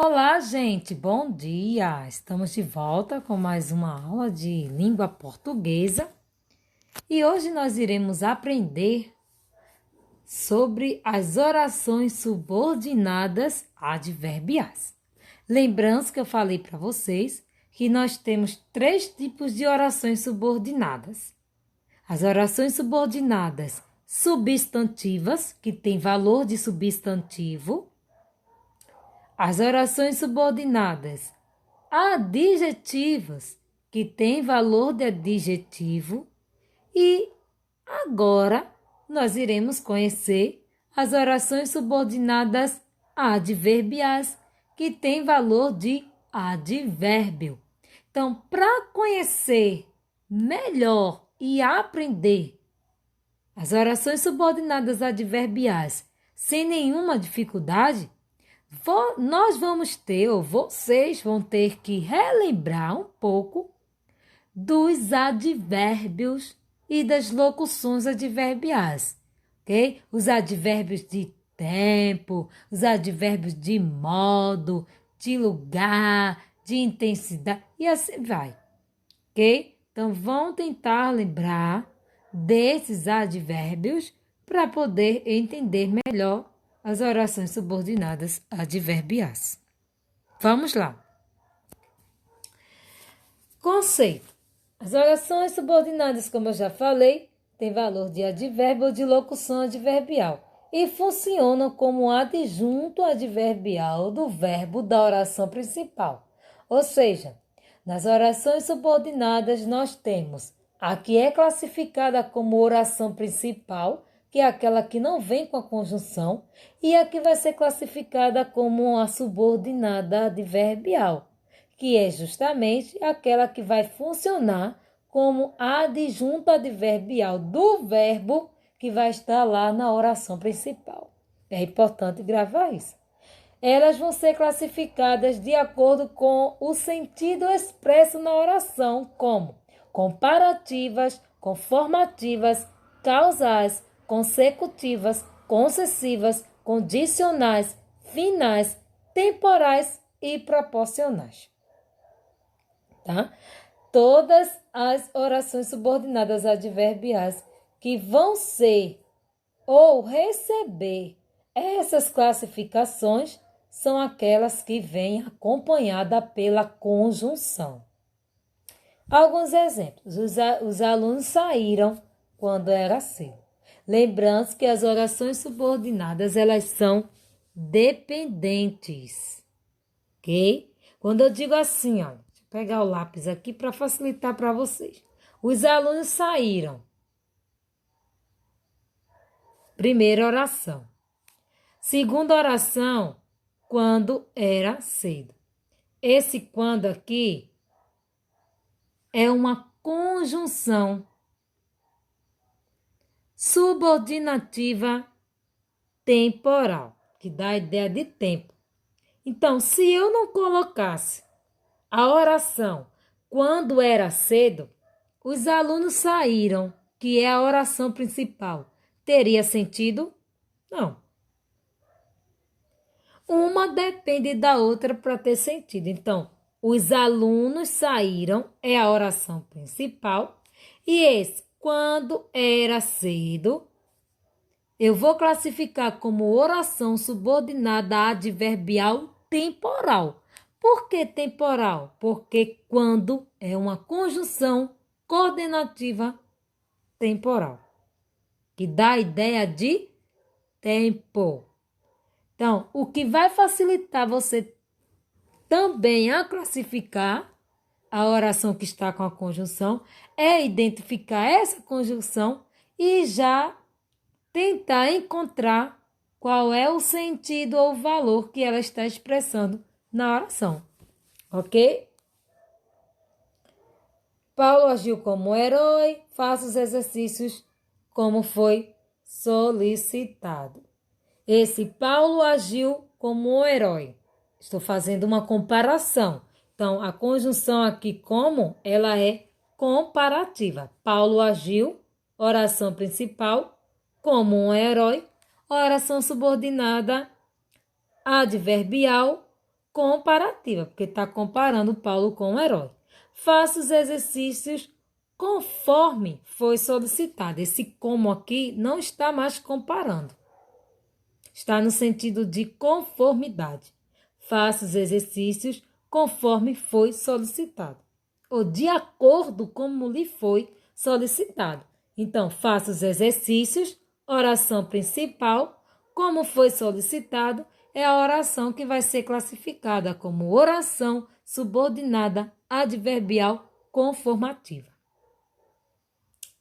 Olá, gente, bom dia! Estamos de volta com mais uma aula de língua portuguesa e hoje nós iremos aprender sobre as orações subordinadas adverbiais. Lembrando que eu falei para vocês que nós temos três tipos de orações subordinadas. As orações subordinadas substantivas, que têm valor de substantivo. As orações subordinadas adjetivas, que têm valor de adjetivo. E agora nós iremos conhecer as orações subordinadas adverbiais, que têm valor de advérbio. Então, para conhecer melhor e aprender as orações subordinadas adverbiais sem nenhuma dificuldade, nós vamos ter, ou vocês vão ter que relembrar um pouco dos advérbios e das locuções adverbiais, ok? Os advérbios de tempo, os advérbios de modo, de lugar, de intensidade e assim vai, ok? Então, vão tentar lembrar desses advérbios para poder entender melhor as orações subordinadas adverbiais. Vamos lá. Conceito. As orações subordinadas, como eu já falei, têm valor de advérbio ou de locução adverbial e funcionam como adjunto adverbial do verbo da oração principal. Ou seja, nas orações subordinadas nós temos a que é classificada como oração principal, que é aquela que não vem com a conjunção, e a que vai ser classificada como a subordinada adverbial, que é justamente aquela que vai funcionar como adjunto adverbial do verbo que vai estar lá na oração principal. É importante gravar isso. Elas vão ser classificadas de acordo com o sentido expresso na oração, como comparativas, conformativas, causais, consecutivas, concessivas, condicionais, finais, temporais e proporcionais. Tá? Todas as orações subordinadas adverbiais que vão ser ou receber essas classificações são aquelas que vêm acompanhada pela conjunção. Alguns exemplos. Os alunos saíram quando era cedo. Lembrando que as orações subordinadas, elas são dependentes. Ok? Quando eu digo assim, olha, deixa eu pegar o lápis aqui para facilitar para vocês. Os alunos saíram. Primeira oração. Segunda oração, quando era cedo. Esse quando aqui é uma conjunção subordinativa temporal, que dá a ideia de tempo. Então, se eu não colocasse a oração quando era cedo, os alunos saíram, que é a oração principal. Teria sentido? Não. Uma depende da outra para ter sentido. Então, os alunos saíram é a oração principal. E esse, quando era cedo, eu vou classificar como oração subordinada adverbial temporal. Por que temporal? Porque quando é uma conjunção coordenativa temporal, que dá a ideia de tempo. Então, o que vai facilitar você também a classificar a oração que está com a conjunção é identificar essa conjunção e já tentar encontrar qual é o sentido ou valor que ela está expressando na oração, ok? Paulo agiu como herói, faça os exercícios como foi solicitado. Esse Paulo agiu como um herói. Estou fazendo uma comparação. Então, a conjunção aqui como, ela é comparativa. Paulo agiu, oração principal, como um herói, oração subordinada adverbial, comparativa, porque está comparando Paulo com o herói. Faça os exercícios conforme foi solicitado. Esse como aqui não está mais comparando. Está no sentido de conformidade. Faça os exercícios conforme foi solicitado. Ou de acordo como lhe foi solicitado. Então, faça os exercícios, oração principal, como foi solicitado, é a oração que vai ser classificada como oração subordinada adverbial conformativa.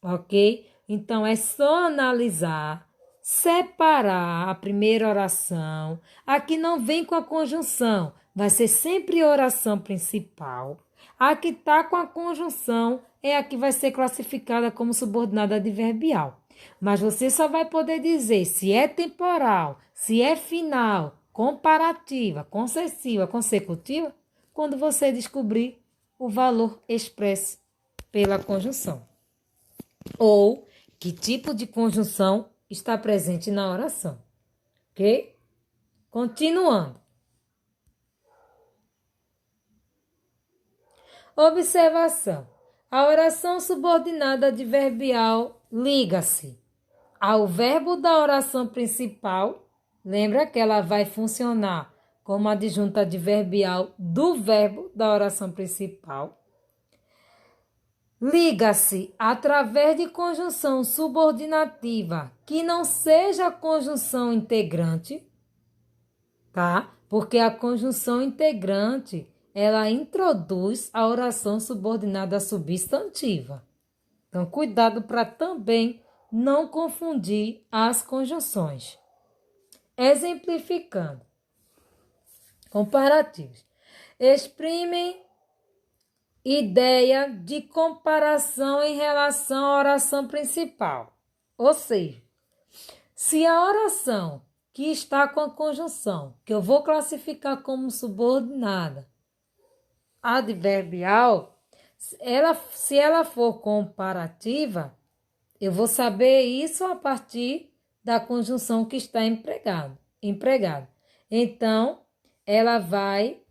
Ok? Então, é só analisar, separar a primeira oração. Aqui não vem com a conjunção, vai ser sempre oração principal. A que está com a conjunção é a que vai ser classificada como subordinada adverbial. Mas você só vai poder dizer se é temporal, se é final, comparativa, concessiva, consecutiva, quando você descobrir o valor expresso pela conjunção. Ou que tipo de conjunção está presente na oração. Ok? Continuando. Observação. A oração subordinada adverbial liga-se ao verbo da oração principal. Lembra que ela vai funcionar como adjunta adverbial do verbo da oração principal. Liga-se através de conjunção subordinativa que não seja conjunção integrante, tá? Porque a conjunção integrante, ela introduz a oração subordinada substantiva. Então, cuidado para também não confundir as conjunções. Exemplificando. Comparativos. Exprimem ideia de comparação em relação à oração principal. Ou seja, se a oração que está com a conjunção, que eu vou classificar como subordinada adverbial, se ela for comparativa, eu vou saber isso a partir da conjunção que está empregado. Então, ela vai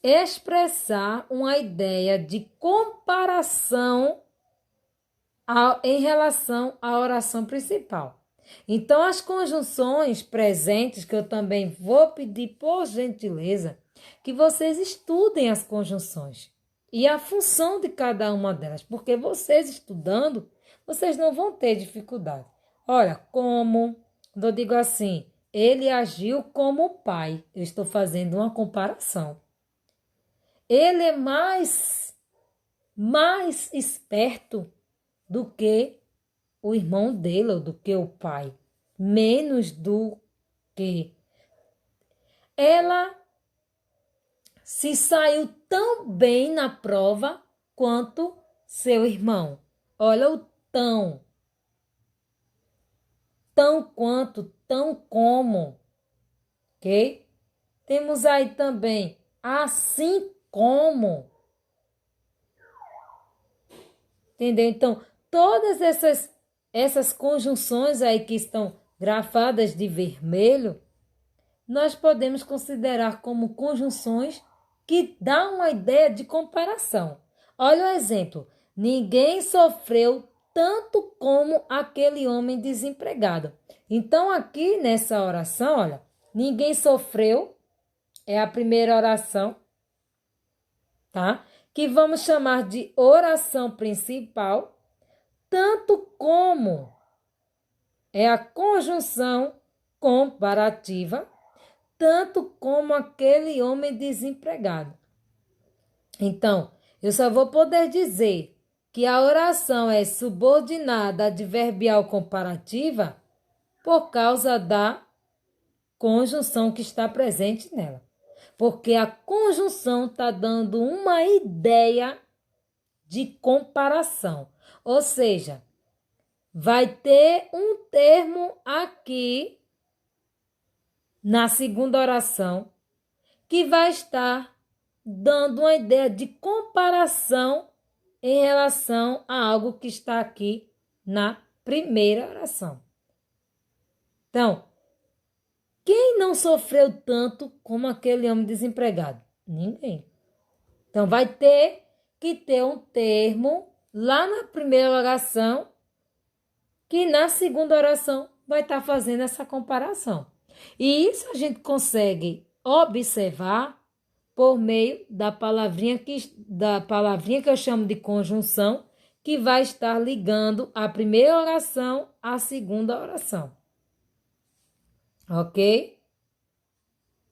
expressar uma ideia de comparação em relação à oração principal. Então, as conjunções presentes, que eu também vou pedir por gentileza, que vocês estudem as conjunções e a função de cada uma delas, porque vocês estudando, vocês não vão ter dificuldade. Olha, como, quando eu digo assim, ele agiu como pai, eu estou fazendo uma comparação. Ele é mais esperto do que o irmão dele ou do que o pai. Menos do que. Ela se saiu tão bem na prova quanto seu irmão. Olha o tão. Tão quanto, tão como. Ok? Temos aí também assim como. Entendeu? Então, todas essas conjunções aí que estão grafadas de vermelho, nós podemos considerar como conjunções que dão uma ideia de comparação. Olha o exemplo. Ninguém sofreu tanto como aquele homem desempregado. Então, aqui nessa oração, olha, ninguém sofreu, é a primeira oração, tá? Que vamos chamar de oração principal, tanto como é a conjunção comparativa, tanto como aquele homem desempregado. Então, eu só vou poder dizer que a oração é subordinada adverbial comparativa por causa da conjunção que está presente nela. Porque a conjunção está dando uma ideia de comparação. Ou seja, vai ter um termo aqui na segunda oração que vai estar dando uma ideia de comparação em relação a algo que está aqui na primeira oração. Então, Quem não sofreu tanto como aquele homem desempregado? Ninguém. Então, vai ter que ter um termo lá na primeira oração, que na segunda oração vai estar fazendo essa comparação. E isso a gente consegue observar por meio da palavrinha que eu chamo de conjunção, que vai estar ligando a primeira oração à segunda oração. Ok?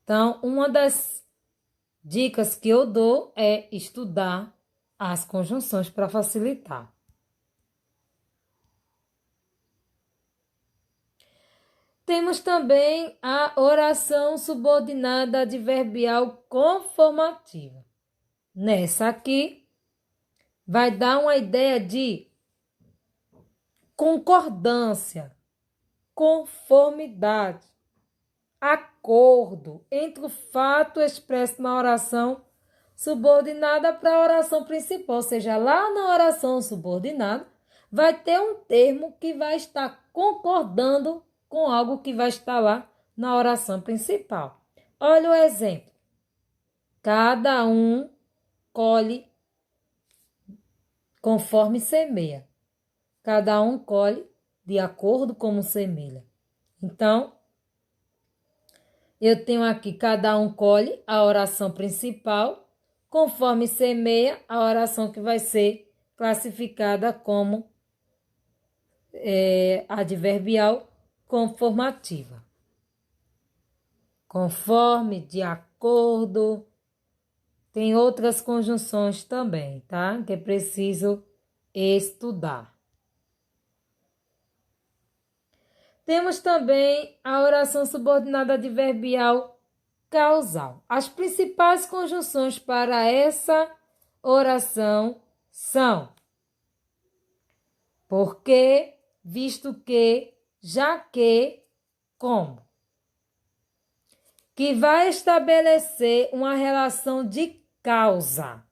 Então, uma das dicas que eu dou é estudar as conjunções para facilitar. Temos também a oração subordinada adverbial conformativa. Nessa aqui, vai dar uma ideia de concordância, conformidade, acordo entre o fato expresso na oração subordinada para a oração principal. Ou seja, lá na oração subordinada, vai ter um termo que vai estar concordando com algo que vai estar lá na oração principal. Olha o exemplo. Cada um colhe conforme semeia. Cada um colhe de acordo como semeia. Então, eu tenho aqui cada um colhe a oração principal, conforme semeia a oração que vai ser classificada como adverbial conformativa. Conforme, de acordo, tem outras conjunções também, tá? Que é preciso estudar. Temos também a oração subordinada adverbial causal. As principais conjunções para essa oração são porque, visto que, já que, como. Que vai estabelecer uma relação de causa,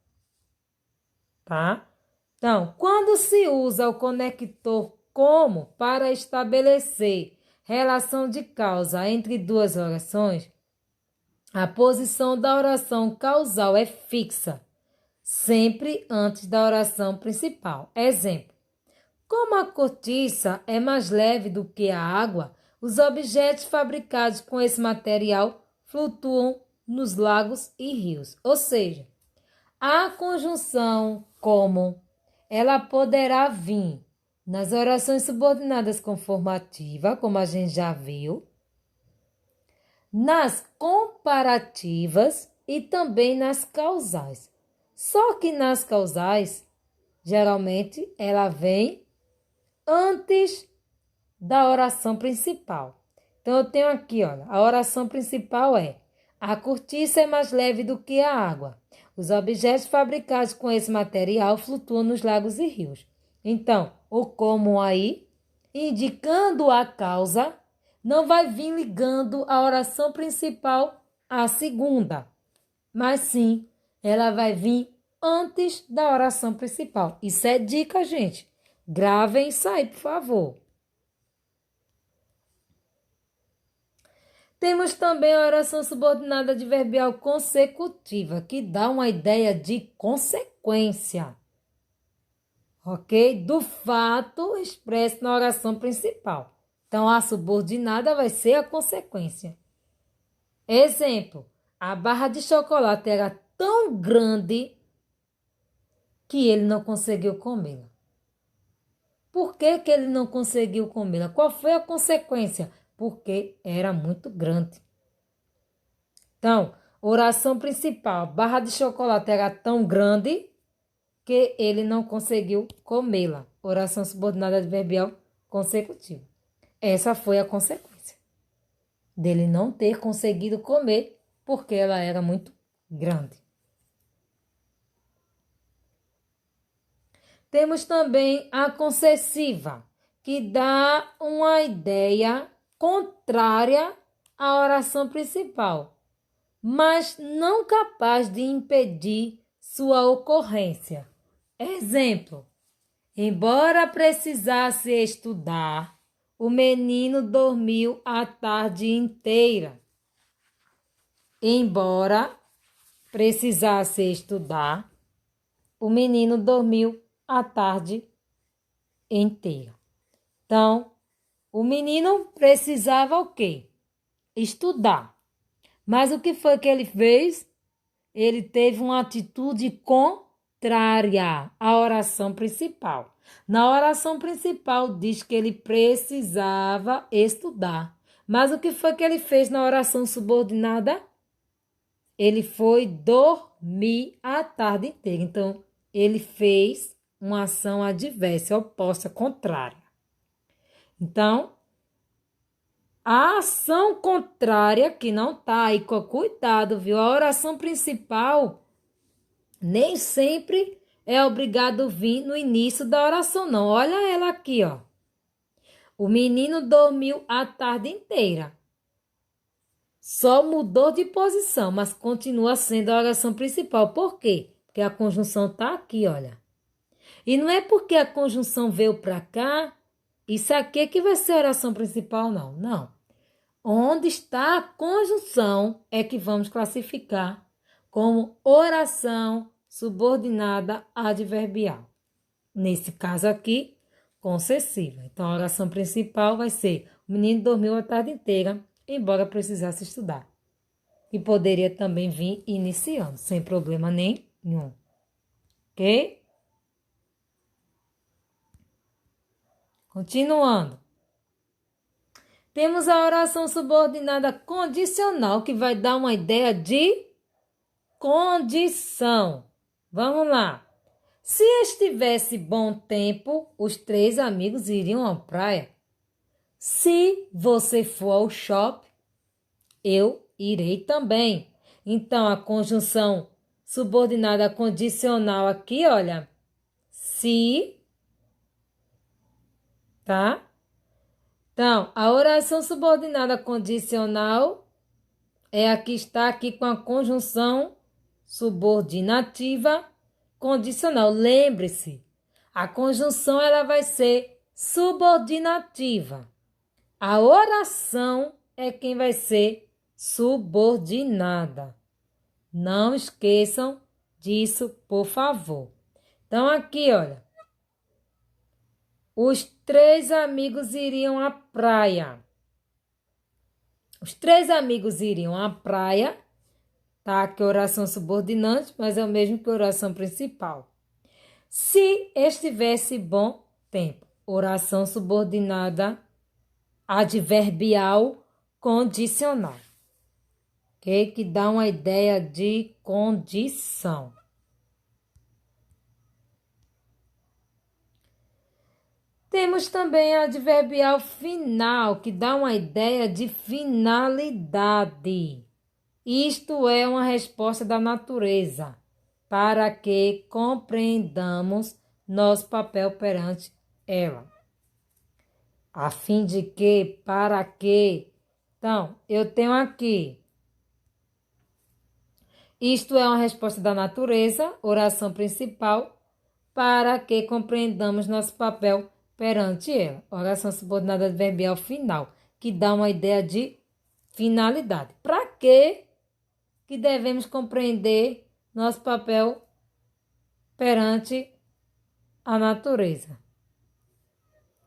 tá? Então, quando se usa o conector como para estabelecer relação de causa entre duas orações, a posição da oração causal é fixa, sempre antes da oração principal. Exemplo: como a cortiça é mais leve do que a água, os objetos fabricados com esse material flutuam nos lagos e rios. Ou seja, a conjunção como ela poderá vir nas orações subordinadas conformativa, como a gente já viu, nas comparativas e também nas causais. Só que nas causais, geralmente, ela vem antes da oração principal. Então, eu tenho aqui, olha, a oração principal é: a cortiça é mais leve do que a água. Os objetos fabricados com esse material flutuam nos lagos e rios. Então, o como aí, indicando a causa, não vai vir ligando a oração principal à segunda, mas sim, ela vai vir antes da oração principal. Isso é dica, gente. Gravem isso aí, por favor. Temos também a oração subordinada adverbial consecutiva, que dá uma ideia de consequência, ok? Do fato expresso na oração principal. Então, a subordinada vai ser a consequência. Exemplo: a barra de chocolate era tão grande que ele não conseguiu comê-la. Por que ele não conseguiu comê-la? Qual foi a consequência? Porque era muito grande. Então, oração principal: a barra de chocolate era tão grande que ele não conseguiu comê-la. Oração subordinada adverbial consecutiva. Essa foi a consequência dele não ter conseguido comer porque ela era muito grande. Temos também a concessiva, que dá uma ideia contrária à oração principal, mas não capaz de impedir sua ocorrência. Exemplo: embora precisasse estudar, O menino dormiu a tarde inteira. Embora precisasse estudar, o menino dormiu a tarde inteira. Então, o menino precisava o quê? Estudar. Mas o que foi que ele fez? Ele teve uma atitude contrária à oração principal. Na oração principal diz que ele precisava estudar. Mas o que foi que ele fez na oração subordinada? Ele foi dormir a tarde inteira. Então, ele fez uma ação adversa, oposta, contrária. Então, a ação contrária, que não está aí, com cuidado, viu? A oração principal nem sempre é obrigado vir no início da oração, não. Olha ela aqui, ó. O menino dormiu a tarde inteira. Só mudou de posição, mas continua sendo a oração principal. Por quê? Porque a conjunção está aqui, olha. E não é porque a conjunção veio para cá, isso aqui é que vai ser a oração principal, não. Não. Onde está a conjunção é que vamos classificar como oração subordinada adverbial. Nesse caso aqui, concessiva. Então, a oração principal vai ser: o menino dormiu a tarde inteira, embora precisasse estudar. E poderia também vir iniciando, sem problema nenhum. Ok? Continuando. Temos a oração subordinada condicional, que vai dar uma ideia de condição. Vamos lá. Se estivesse bom tempo, os 3 amigos iriam à praia. Se você for ao shopping, eu irei também. Então, a conjunção subordinada condicional aqui, olha. Se, tá? Então, a oração subordinada condicional é a que está aqui com a conjunção subordinativa condicional. Lembre-se, a conjunção ela vai ser subordinativa. A oração é quem vai ser subordinada. Não esqueçam disso, por favor. Então, aqui, olha. Os 3 amigos iriam à praia. Os 3 amigos iriam à praia, tá? Que é oração subordinante, mas é o mesmo que oração principal. Se estivesse bom tempo, oração subordinada adverbial condicional, ok? Que dá uma ideia de condição. Temos também a adverbial final, que dá uma ideia de finalidade. Isto é uma resposta da natureza, para que compreendamos nosso papel perante ela. A fim de que, para que. Então, eu tenho aqui. Isto é uma resposta da natureza, oração principal, para que compreendamos nosso papel perante ela. Oração subordinada adverbial final, que dá uma ideia de finalidade. Para que devemos compreender nosso papel perante a natureza?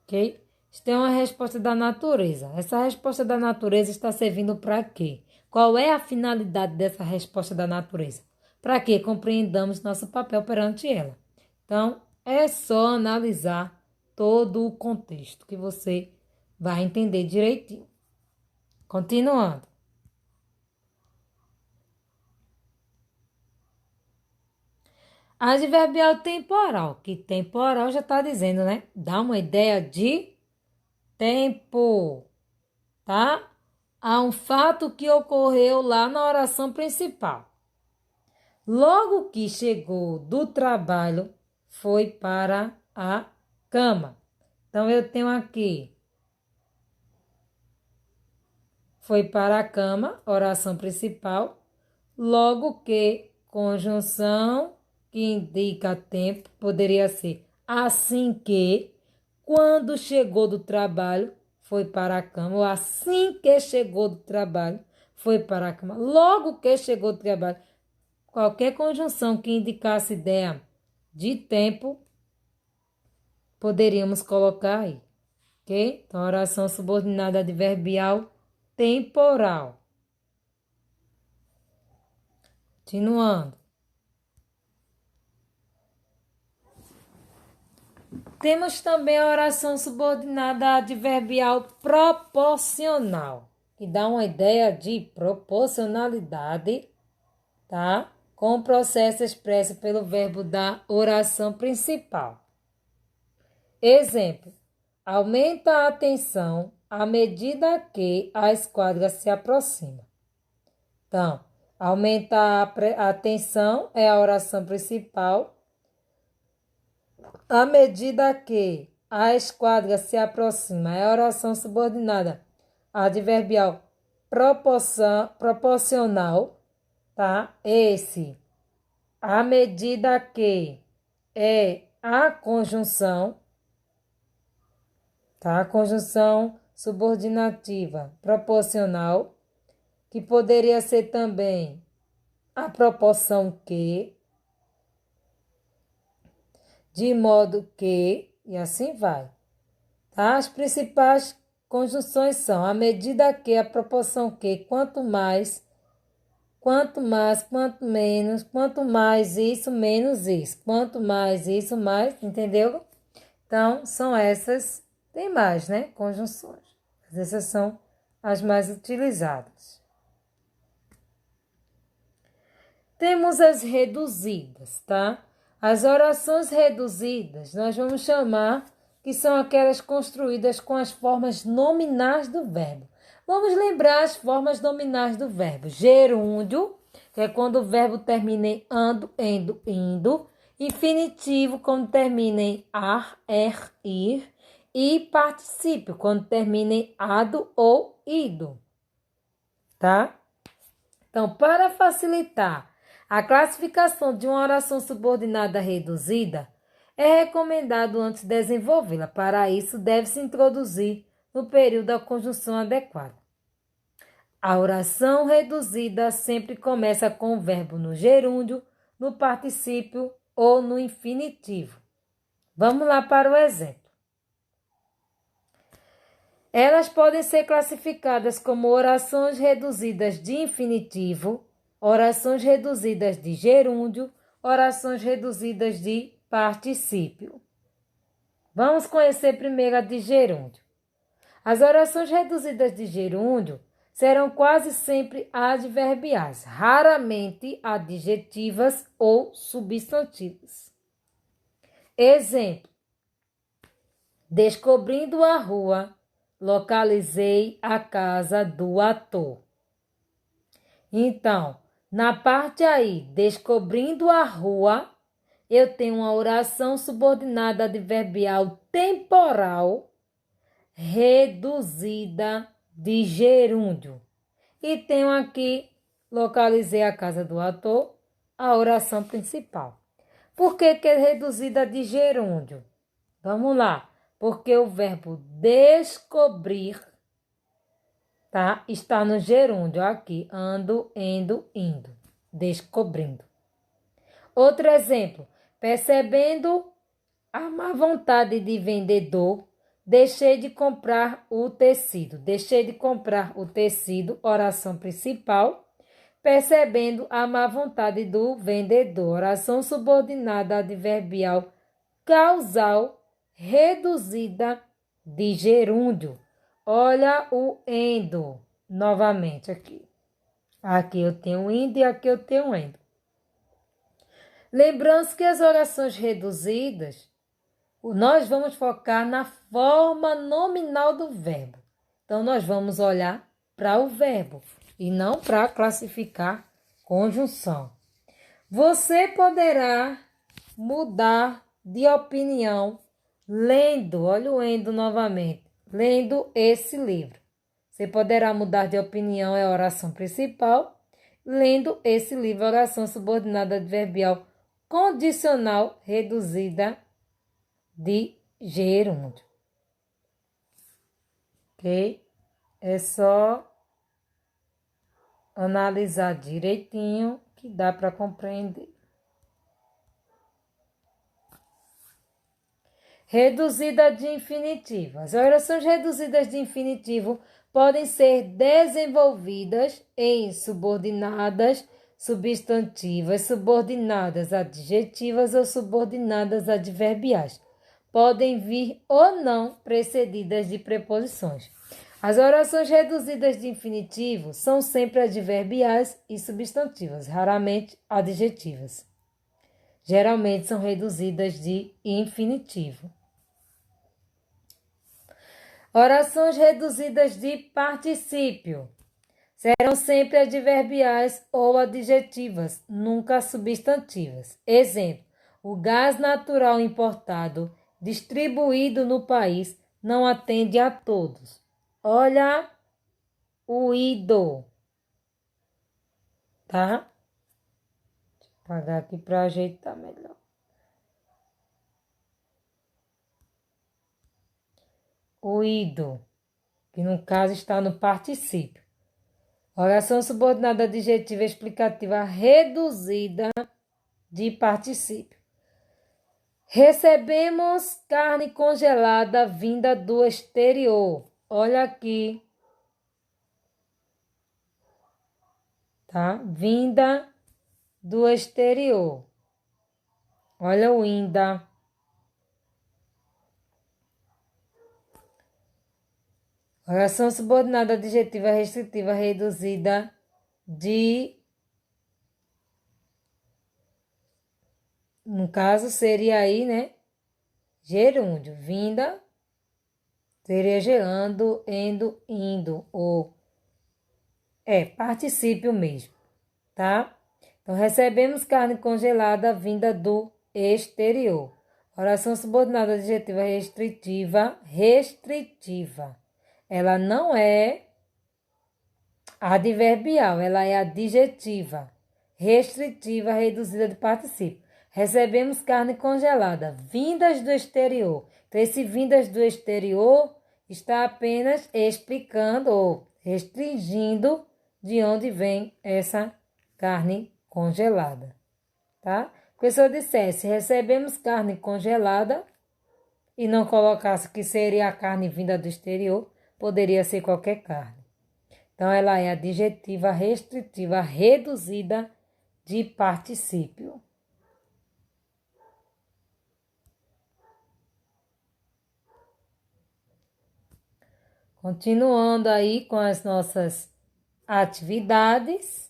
Ok? Isto é uma resposta da natureza. Essa resposta da natureza está servindo para quê? Qual é a finalidade dessa resposta da natureza? Para que compreendamos nosso papel perante ela. Então, é só analisar todo o contexto que você vai entender direitinho. Continuando. Adverbial temporal, que temporal já está dizendo, né? Dá uma ideia de tempo, tá? Há um fato que ocorreu lá na oração principal. Logo que chegou do trabalho, foi para a cama. Então, eu tenho aqui. Foi para a cama, oração principal. Logo que, conjunção que indica tempo, poderia ser assim que, quando chegou do trabalho, foi para a cama, ou assim que chegou do trabalho, foi para a cama, logo que chegou do trabalho. Qualquer conjunção que indicasse ideia de tempo, poderíamos colocar aí, ok? Então, oração subordinada adverbial temporal. Continuando. Temos também a oração subordinada adverbial proporcional, que dá uma ideia de proporcionalidade, tá? Com o processo expresso pelo verbo da oração principal. Exemplo: aumenta a atenção à medida que a esquadra se aproxima. Então, aumenta a atenção é a oração principal. À medida que a esquadra se aproxima, é a oração subordinada adverbial proporcional, tá? Esse, à medida que é a conjunção, tá? A conjunção subordinativa proporcional, que poderia ser também a proporção que, de modo que, e assim vai. Tá? As principais conjunções são à medida que, a proporção que, quanto mais, quanto menos, quanto mais isso, menos isso, quanto mais isso, mais, entendeu? Então, são essas, tem mais, né? Conjunções. Essas são as mais utilizadas. Temos as reduzidas, tá? As orações reduzidas, nós vamos chamar que são aquelas construídas com as formas nominais do verbo. Vamos lembrar as formas nominais do verbo. Gerúndio, que é quando o verbo termina em ando, endo, indo. Infinitivo, quando termina em ar, er, ir. E particípio, quando termina em ado ou ido. Tá? Então, para facilitar a classificação de uma oração subordinada reduzida, é recomendado antes desenvolvê-la. Para isso, deve-se introduzir no período a conjunção adequada. A oração reduzida sempre começa com o verbo no gerúndio, no particípio ou no infinitivo. Vamos lá para o exemplo. Elas podem ser classificadas como orações reduzidas de infinitivo, orações reduzidas de gerúndio, orações reduzidas de particípio. Vamos conhecer primeiro a de gerúndio. As orações reduzidas de gerúndio serão quase sempre adverbiais, raramente adjetivas ou substantivas. Exemplo: descobrindo a rua, localizei a casa do ator. Então, na parte aí, descobrindo a rua, eu tenho uma oração subordinada adverbial temporal reduzida de gerúndio. E tenho aqui, localizei a casa do ator, a oração principal. Por que é reduzida de gerúndio? Vamos lá. Porque o verbo descobrir, tá? Está no gerúndio aqui, ando, endo, indo, descobrindo. Outro exemplo, percebendo a má vontade de vendedor, deixei de comprar o tecido. Deixei de comprar o tecido, oração principal. Percebendo a má vontade do vendedor, oração subordinada adverbial causal reduzida de gerúndio. Olha o endo novamente aqui. Aqui eu tenho indo e aqui eu tenho endo. Lembrando que as orações reduzidas, nós vamos focar na forma nominal do verbo. Então, nós vamos olhar para o verbo e não para classificar conjunção. Você poderá mudar de opinião lendo, olha o endo novamente, lendo esse livro. Você poderá mudar de opinião, é a oração principal. Lendo esse livro, oração subordinada adverbial condicional reduzida de gerúndio. ok? É só analisar direitinho que dá para compreender. Reduzida de infinitivo. As orações reduzidas de infinitivo podem ser desenvolvidas em subordinadas substantivas, subordinadas adjetivas ou subordinadas adverbiais. Podem vir ou não precedidas de preposições. As orações reduzidas de infinitivo são sempre adverbiais e substantivas, raramente adjetivas. Geralmente são reduzidas de infinitivo. Orações reduzidas de particípio serão sempre adverbiais ou adjetivas, nunca substantivas. Exemplo: o gás natural importado distribuído no país não atende a todos. Olha o ido, tá? Deixa eu apagar aqui para ajeitar melhor. O ido, que no caso está no particípio. Oração subordinada adjetiva explicativa reduzida de particípio. Recebemos carne congelada vinda do exterior. Olha aqui. Tá? Vinda do exterior. Olha o inda. Oração subordinada adjetiva restritiva reduzida de... No caso, seria aí, né? Gerúndio. Vinda seria gerando, endo, indo. Ou particípio mesmo, tá? Então, recebemos carne congelada vinda do exterior. Oração subordinada adjetiva restritiva. Ela não é adverbial, ela é adjetiva. Restritiva, reduzida de particípio. Recebemos carne congelada, vindas do exterior. Então, esse vindas do exterior está apenas explicando ou restringindo de onde vem essa carne congelada, tá? Porque se eu dissesse, recebemos carne congelada e não colocasse que seria a carne vinda do exterior, poderia ser qualquer carne. Então, ela é adjetiva restritiva reduzida de particípio. Continuando aí com as nossas atividades,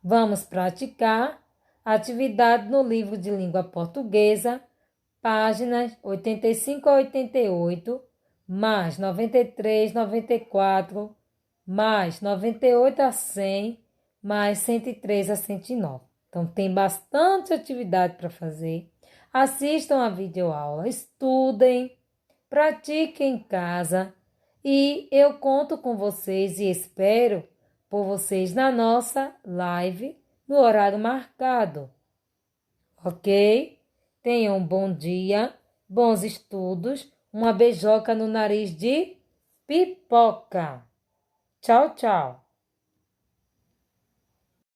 vamos praticar atividade no livro de língua portuguesa, páginas 85 a 88, mais 93, 94, mais 98 a 100, mais 103 a 109. Então, tem bastante atividade para fazer. Assistam a videoaula, estudem, pratiquem em casa e eu conto com vocês e espero por vocês na nossa live no horário marcado. Ok? Tenham um bom dia, bons estudos, uma beijoca no nariz de pipoca. Tchau, tchau.